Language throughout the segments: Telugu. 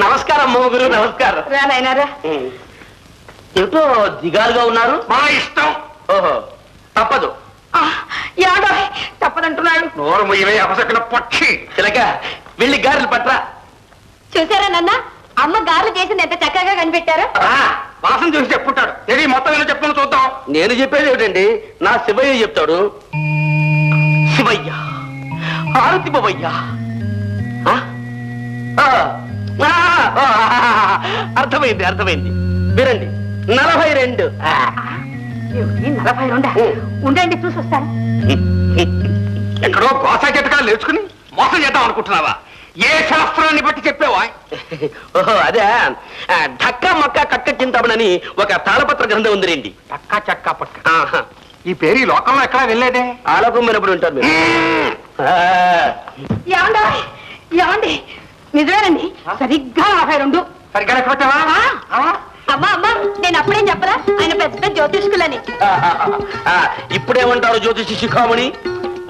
నమస్కారం మొగురు, నమస్కారం. రానాయనారా. ఏమిటో దిగాలుగా ఉన్నారు. మా ఇష్టం. ఓహో, తప్పదు. ఏడో తప్పదంటున్నాడు. నోరు ముయ్యవే అపసకిన పక్షి. చిలక వెళ్ళి గారెలు పట్రా. చూసారా నాన్న, అమ్మ గారెలు చేసింది ఎంత చక్కగా కనిపెట్టారు. వాసన చూసి చెప్పుంటాడు. ఏది మొత్తం ఏదో చెప్పుకుని చూద్దాం. నేను చెప్పేది ఏమిటండి, నా శివయ్య చెప్తాడు. శివయ్య ఆరతి బాబయ్య. అర్థమైంది, అర్థమైంది. వినండి, 42. 42 ఉండండి, చూసి వస్తాను. ఎక్కడో గోసా గిట్టకాలు నేర్చుకుని మోసం చేద్దాం అనుకుంటున్నావా? ఏ శాస్త్రాన్ని బట్టి చెప్పావా? ఓహో అదే, ఢక్కా మక్కా కక్క చింతామణని ఒక తాళపత్ర గ్రంథం ఉంది రండి. చక్కా చక్కా పక్క. ఈ పేరు ఈ లోకంలో ఎక్కడా వెళ్ళలేదే. ఆలోకం వినప్పుడు ఉంటారు మీరు. ఏమండి, నిజమేనండి, సరిగ్గా 42. సరిగ్గా లెక్క పెట్టావా? అమ్మా అమ్మా, నేను అప్పుడేం చెప్పరా, ఆయన పెద్ద జ్యోతిష్కులని. ఇప్పుడేమంటారు జ్యోతిషి శిఖామణి?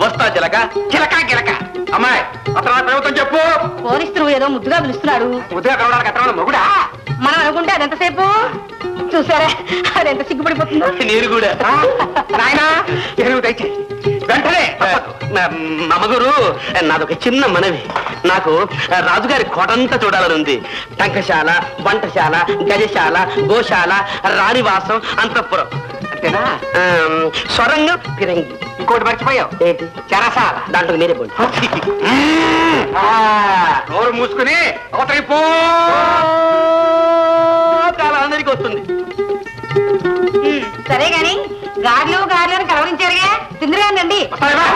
వస్తా చిలక. చిలక గిలక. అమ్మాయి అతను ప్రభుత్వం చెప్పు. పోలీసులు ఏదో ముద్దుగా పిలుస్తున్నాడు. ముద్దుగా కలవడానికి అతను మొగుడా? మనం అనుకుంటే అదెంతసేపు చూసారా, అదెంత సిగ్గుపడిపోతుందో. నేను కూడా. నాయనా ఎరువు తెచ్చి వెంటనే. అమ్మగురు, నాదొక చిన్న మనవి. నాకు రాజుగారి కోటంతా చూడాలని ఉంది. టంకశాల, వంటశాల, గజశాల, గోశాల, రాణివాసం, అంతఃపురం. అంతేనా? సొరంగం, ఫిరంగి. ఇంకోటి మర్చిపోయావు. ఏంటి? చెరసాల. దాంట్లో మీరే పోండి. నోరు మూసుకుని అవతలి పో. చాలా అందరికి వస్తుంది. సరే గాని గార్లు గార్లు అని కలవరించారుగా, తిందిరానండి. వస్తావా?